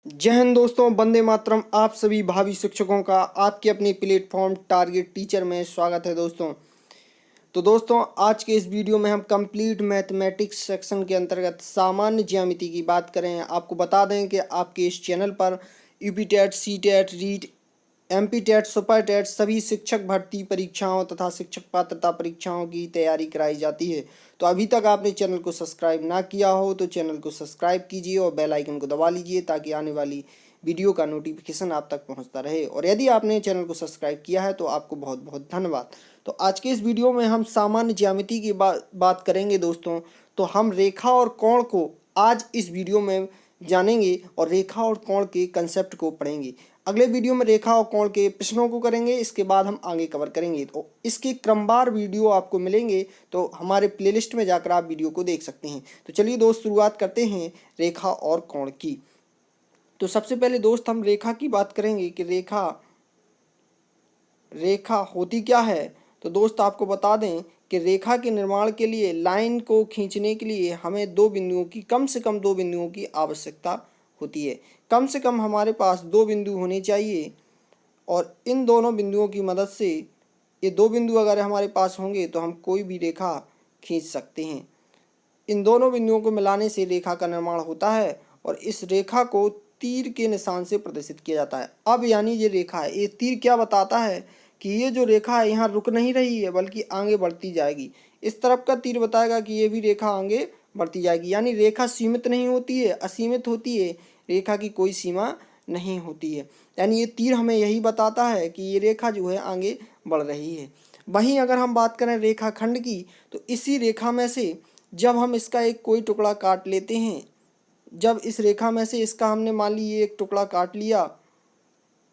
जय हिंद दोस्तों, वंदे मातरम। आप सभी भावी शिक्षकों का आपके अपने प्लेटफॉर्म टारगेट टीचर में स्वागत है दोस्तों। तो दोस्तों, आज के इस वीडियो में हम कंप्लीट मैथमेटिक्स सेक्शन के अंतर्गत सामान्य ज्यामिति की बात करें। आपको बता दें कि आपके इस चैनल पर UP TET, C TET, REET, MP TET, super TET सभी शिक्षक भर्ती परीक्षाओं तथा शिक्षक पात्रता परीक्षाओं की तैयारी कराई जाती है। तो अभी तक आपने चैनल को सब्सक्राइब ना किया हो तो चैनल को सब्सक्राइब कीजिए और बेल आइकन को दबा लीजिए ताकि आने वाली वीडियो का नोटिफिकेशन आप तक पहुंचता रहे। और यदि आपने चैनल को सब्सक्राइब किया है तो आपको बहुत बहुत धन्यवाद। तो आज के इस वीडियो में हम सामान्य ज्यामिति की बात करेंगे दोस्तों। तो हम रेखा और कोण को आज इस वीडियो में जानेंगे और रेखा और कोण के कंसेप्ट को पढ़ेंगे। अगले वीडियो में रेखा और कोण के प्रश्नों को करेंगे, इसके बाद हम आगे कवर करेंगे। तो इसके क्रमवार वीडियो आपको मिलेंगे, तो हमारे प्लेलिस्ट में जाकर आप वीडियो को देख सकते हैं। तो चलिए दोस्त, शुरुआत करते हैं रेखा और कोण की। तो सबसे पहले दोस्त हम रेखा की बात करेंगे कि रेखा होती क्या है। तो दोस्त आपको बता दें कि रेखा के निर्माण के लिए, लाइन को खींचने के लिए हमें कम से कम दो बिंदुओं की आवश्यकता होती है। कम से कम हमारे पास दो बिंदु होने चाहिए और इन दोनों बिंदुओं की मदद से, ये दो बिंदु अगर हमारे पास होंगे तो हम कोई भी रेखा खींच सकते हैं। इन दोनों बिंदुओं को मिलाने से रेखा का निर्माण होता है और इस रेखा को तीर के निशान से प्रदर्शित किया जाता है। अब यानी ये रेखा है, ये तीर क्या बताता है कि ये जो रेखा है यहाँ रुक नहीं रही है बल्कि आगे बढ़ती जाएगी। इस तरफ का तीर बताएगा कि ये भी रेखा आगे बढ़ती जाएगी। यानी रेखा सीमित नहीं होती है, असीमित होती है। रेखा की कोई सीमा नहीं होती है। यानी ये तीर हमें यही बताता है कि ये रेखा जो है आगे बढ़ रही है। वहीं अगर हम बात करें रेखाखंड की, तो इसी रेखा में से जब हम इसका एक कोई टुकड़ा काट लेते हैं, जब इस रेखा में से इसका हमने मान ली ये एक टुकड़ा काट लिया,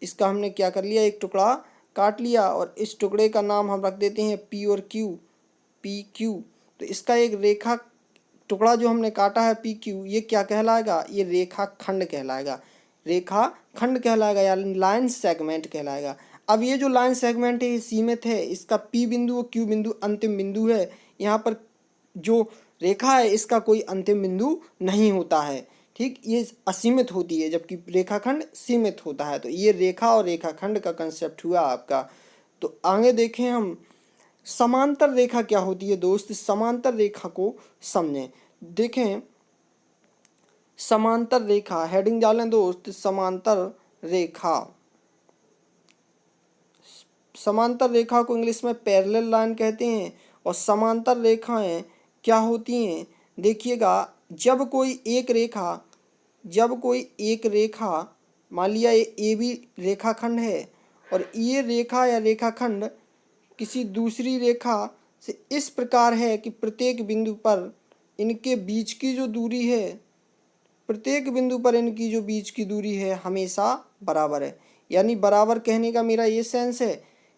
इसका हमने क्या कर लिया, एक टुकड़ा काट लिया और इस टुकड़े का नाम हम रख देते हैं पी और क्यू, पी क्यू। तो इसका एक रेखा टुकड़ा जो हमने काटा है पी क्यू, ये क्या कहलाएगा, ये रेखा खंड कहलाएगा। रेखा खंड कहलाएगा या लाइन सेगमेंट कहलाएगा। अब ये जो लाइन सेगमेंट है ये सीमित है, इसका पी बिंदु और क्यू बिंदु अंतिम बिंदु है। यहाँ पर जो रेखा है इसका कोई अंतिम बिंदु नहीं होता है। ठीक, ये असीमित होती है जबकि रेखाखंड सीमित होता है। तो ये रेखा और रेखाखंड का कंसेप्ट हुआ आपका। तो आगे देखें हम समांतर रेखा क्या होती है दोस्त। समांतर रेखा को समझें। देखें समांतर रेखा, हेडिंग डालें दोस्त, समांतर रेखा। समांतर रेखा को इंग्लिश में पैरेलल लाइन कहते हैं। और समांतर रेखाएं क्या होती हैं, देखिएगा, जब कोई एक रेखा मान लिया ये ए बी रेखाखंड है और ये रेखा या रेखाखंड किसी दूसरी रेखा से इस प्रकार है कि प्रत्येक बिंदु पर इनके बीच की जो दूरी है, प्रत्येक बिंदु पर इनकी जो बीच की दूरी है हमेशा बराबर है। यानी बराबर कहने का मेरा ये सेंस है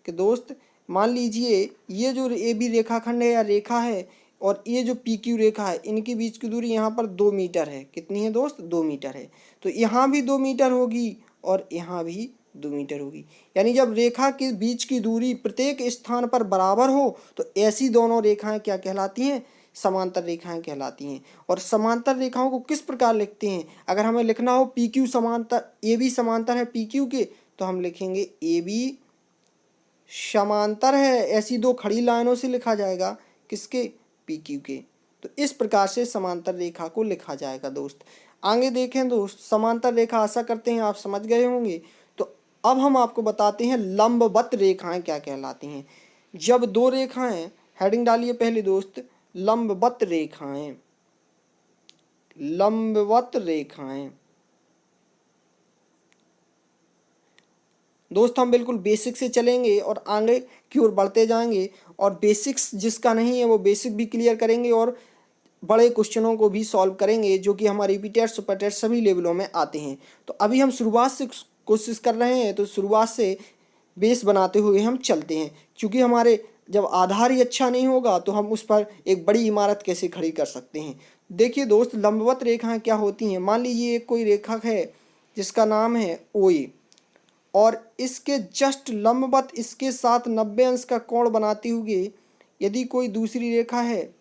कि दोस्त मान लीजिए ये जो ए बी रेखाखंड है या रेखा है और ये जो पी क्यू रेखा है, इनके बीच की दूरी यहाँ पर 2 मीटर है। कितनी है दोस्त, 2 मीटर है। तो यहाँ भी 2 मीटर होगी और यहाँ भी 2 मीटर होगी। यानी जब रेखा के बीच की दूरी प्रत्येक स्थान पर बराबर हो तो ऐसी दोनों रेखाएं क्या कहलाती हैं, समांतर रेखाएं कहलाती हैं। और समांतर रेखाओं को किस प्रकार लिखते हैं, अगर हमें लिखना हो पी क्यू समांतर, ए बी समांतर है पी क्यू के, तो हम लिखेंगे ए बी समांतर है, ऐसी दो खड़ी लाइनों से लिखा जाएगा, किसके, पी क्यू के। तो इस प्रकार से समांतर रेखा को लिखा जाएगा दोस्त। आगे देखें दोस्त, समांतर रेखा आशा करते हैं आप समझ गए होंगे। तो अब हम आपको बताते हैं लंबवत रेखाएं क्या कहलाती हैं। जब दो रेखाएं, हेडिंग डालिए पहले दोस्त, लंबवत रेखाएं, लंबवत रेखाएं। दोस्त हम बिल्कुल बेसिक से चलेंगे और आगे की ओर बढ़ते जाएंगे और बेसिक्स जिसका नहीं है वो बेसिक भी क्लियर करेंगे और बड़े क्वेश्चनों को भी सॉल्व करेंगे जो कि हमारे रिपीटेड सुपरटेड सभी लेवलों में आते हैं। तो अभी हम शुरुआत से कोशिश कर रहे हैं, तो शुरुआत से बेस बनाते हुए हम चलते हैं, क्योंकि हमारे जब आधार ही अच्छा नहीं होगा तो हम उस पर एक बड़ी इमारत कैसे खड़ी कर सकते हैं। देखिए दोस्त, लंबवत रेखाएं क्या होती हैं। मान लीजिए एक कोई रेखा है जिसका नाम है ओ ए और इसके जस्ट लंबवत इसके साथ 90 अंश का कोण बनाते हुए यदि कोई दूसरी रेखा है,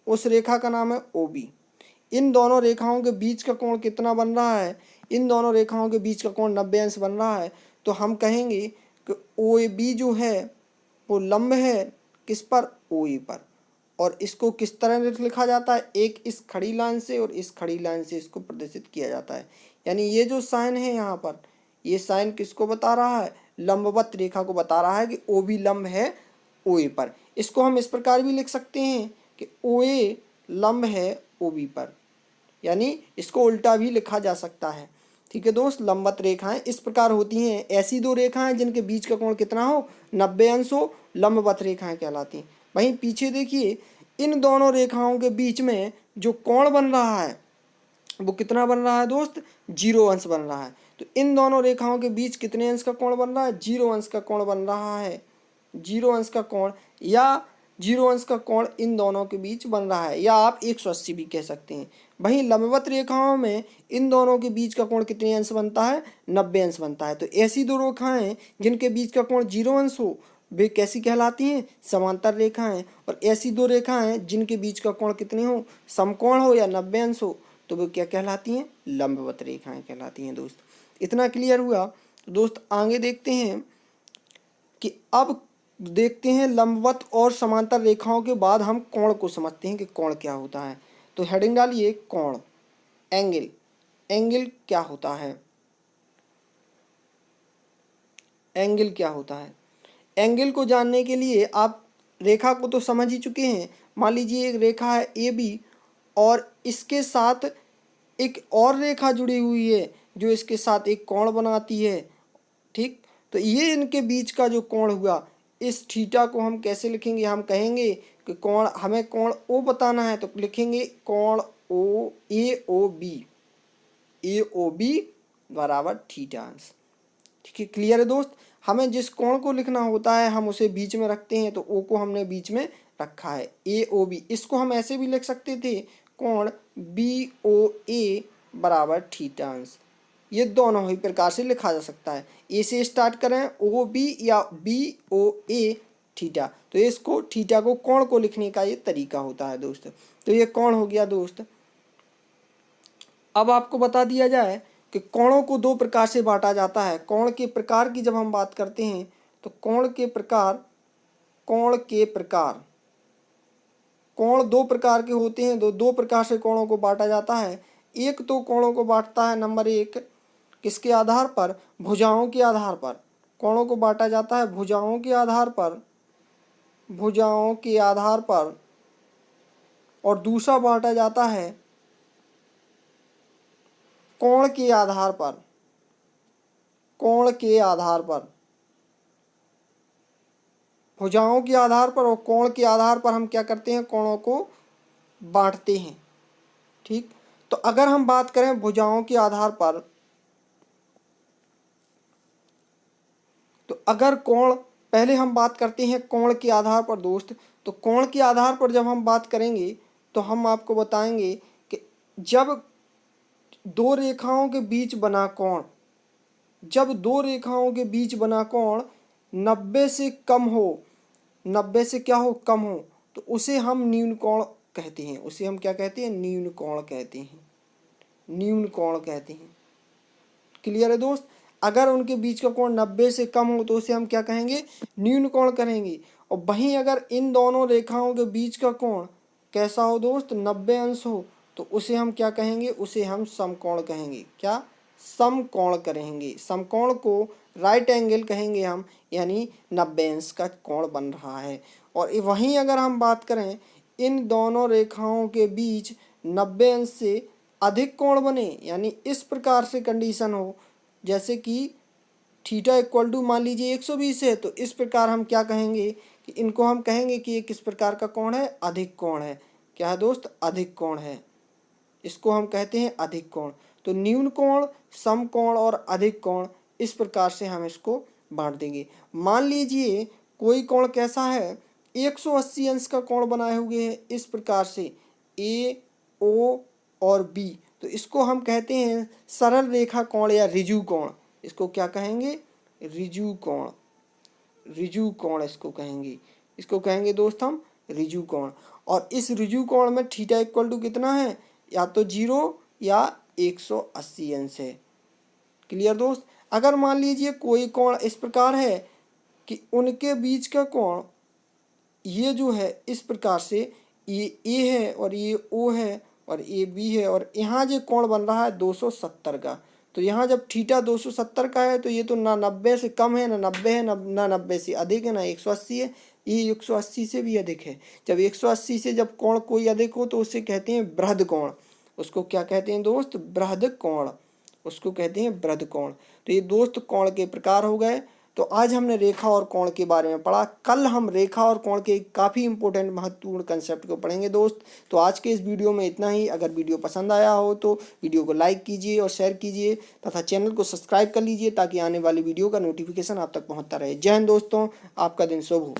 उस रेखा का नाम है ओ बी। इन दोनों रेखाओं के बीच का कोण कितना बन रहा है, इन दोनों रेखाओं के बीच का कोण 90 अंश बन रहा है, तो हम कहेंगे कि ओ ए बी जो है वो लंब है किस पर, ओ ए पर। और इसको किस तरह लिखा जाता है, एक इस खड़ी लाइन से और इस खड़ी लाइन से इसको प्रदर्शित किया जाता है। यानी ये जो साइन है यहाँ पर, ये साइन किसको बता रहा है, लंबवत रेखा को बता रहा है कि ओ भी लंब है ओ ए पर। इसको हम इस प्रकार भी लिख सकते हैं कि ओ ए लंब है ओ बी पर, यानी इसको उल्टा भी लिखा जा सकता है। ठीक है दोस्त, लंबवत रेखाएं इस प्रकार होती हैं, ऐसी दो रेखाएं जिनके बीच का कोण कितना हो, 90 अंश हो, लंबवत रेखाएं कहलाती हैं। वहीं पीछे देखिए, इन दोनों रेखाओं के बीच में जो कोण बन रहा है वो कितना बन रहा है दोस्त, 0 अंश बन रहा है। तो इन दोनों रेखाओं के बीच कितने अंश का कोण बन रहा है, 0 अंश का कोण बन रहा है। 0 अंश का कोण या 0 अंश का कोण इन दोनों के बीच बन रहा है, या आप 180 भी कह सकते हैं। वहीं लंबवत रेखाओं में इन दोनों के बीच का कोण कितने अंश बनता है, 90 अंश बनता है। तो ऐसी दो रेखाएं जिनके बीच का कोण 0 अंश हो वे कैसी कहलाती हैं, समांतर रेखाएं। और ऐसी दो रेखाएं जिनके बीच का कोण कितने हो, समकोण हो या 90 अंश हो, तो वो क्या कहलाती हैं, लंबवत रेखाएं कहलाती हैं। दोस्त इतना क्लियर हुआ। दोस्त आगे देखते हैं कि अब देखते हैं लंबवत और समांतर रेखाओं के बाद हम कोण को समझते हैं कि कोण क्या होता है। तो हेडिंग डालिए कोण, एंगल। एंगल क्या होता है, एंगल क्या होता है। एंगल को जानने के लिए आप रेखा को तो समझ ही चुके हैं। मान लीजिए एक रेखा है ए बी और इसके साथ एक और रेखा जुड़ी हुई है जो इसके साथ एक कोण बनाती है। ठीक, तो ये इनके बीच का जो कोण हुआ, इस थीटा को हम कैसे लिखेंगे, हम कहेंगे कि कोण, हमें कोण ओ बताना है तो लिखेंगे कोण ओ, ए ओ बी बराबर थीटा अंश। ठीक है, क्लियर है दोस्त। हमें जिस कोण को लिखना होता है हम उसे बीच में रखते हैं, तो ओ को हमने बीच में रखा है, ए ओ बी। इसको हम ऐसे भी लिख सकते थे, कोण बी ओ ए बराबर थीटा अंश। ये दोनों ही प्रकार से लिखा जा सकता है। ए से स्टार्ट करें ओ बी या बी ओ ए थीटा, तो इसको थीटा को कोण को लिखने का ये तरीका होता है दोस्त। तो ये कोण हो गया दोस्त। अब आपको बता दिया जाए कि कोणों को दो प्रकार से बांटा जाता है। कोण के प्रकार की जब हम बात करते हैं तो कोण के प्रकार कोण दो प्रकार के होते हैं। दो प्रकार से कोणों को बांटा जाता है। एक तो कोणों को बांटता है नंबर एक किसके आधार पर, भुजाओं के आधार पर। कोणों को बांटा जाता है भुजाओं के आधार पर, और दूसरा बांटा जाता है कोण के आधार पर, भुजाओं के आधार पर और कोण के आधार पर हम क्या करते हैं, कोणों को बांटते हैं। ठीक, तो अगर हम बात करें भुजाओं के आधार पर, तो अगर कोण, पहले हम बात करते हैं कोण के आधार पर दोस्त। तो कोण के आधार पर जब हम बात करेंगे तो हम आपको बताएंगे कि जब दो रेखाओं के बीच बना कोण, 90 से कम हो, 90 से क्या हो, कम हो, तो उसे हम न्यून कोण कहते हैं। उसे हम क्या कहते हैं, न्यून कोण कहते हैं। क्लियर है दोस्त। अगर उनके बीच का कोण 90 से कम हो तो उसे हम क्या कहेंगे, न्यून कोण करेंगे। और वहीं अगर इन दोनों रेखाओं के बीच का कोण कैसा हो दोस्त, 90 अंश हो, तो उसे हम क्या कहेंगे, उसे हम समकोण कहेंगे। क्या, समकोण करेंगे। समकोण को राइट एंगल कहेंगे हम, यानी 90 अंश का कोण बन रहा है। और वहीं अगर हम बात करें इन दोनों रेखाओं के बीच 90 अंश से अधिक कोण बने, यानी इस प्रकार से कंडीशन हो जैसे कि थीटा इक्वल टू मान लीजिए 120 है, तो इस प्रकार हम क्या कहेंगे कि इनको हम कहेंगे कि ये किस प्रकार का कोण है, अधिक कोण है। क्या है दोस्त, अधिक कोण है। इसको हम कहते हैं अधिक कोण। तो न्यून कोण, समकोण और अधिक कोण, इस प्रकार से हम इसको बांट देंगे। मान लीजिए कोई कोण कैसा है, 180 अंश का कोण बनाए हुए हैं इस प्रकार से, ए ओ और बी, तो इसको हम कहते हैं सरल रेखा कोण या ऋजु कोण। इसको क्या कहेंगे, ऋजु कोण। इसको कहेंगे दोस्त हम ऋजु कोण। और इस ऋजु कोण में थीटा इक्वल टू कितना है, या तो 0 या 180 अंश है। क्लियर दोस्त। अगर मान लीजिए कोई कोण इस प्रकार है कि उनके बीच का कोण ये जो है इस प्रकार से, ये ए है और ये ओ है और ये बी है, और यहाँ जो कोण बन रहा है 270 का, तो यहाँ जब थीटा 270 का है तो ये तो ना 90 से कम है, ना 90 है, ना 90 से अधिक है, ना 180 है, ये 180 से भी अधिक है। जब 180 से जब कोण कोई अधिक हो तो उसे कहते हैं बृहद कोण। उसको क्या कहते हैं दोस्त? बृहद कोण। उसको कहते हैं बृहद कोण। तो ये दोस्त कोण के प्रकार हो गए। तो आज हमने रेखा और कोण के बारे में पढ़ा। कल हम रेखा और कोण के काफ़ी इंपॉर्टेंट महत्वपूर्ण कंसेप्ट को पढ़ेंगे दोस्त। तो आज के इस वीडियो में इतना ही। अगर वीडियो पसंद आया हो तो वीडियो को लाइक कीजिए और शेयर कीजिए तथा चैनल को सब्सक्राइब कर लीजिए ताकि आने वाली वीडियो का नोटिफिकेशन आप तक पहुंचता रहे। जय हिंद दोस्तों, आपका दिन शुभ हो।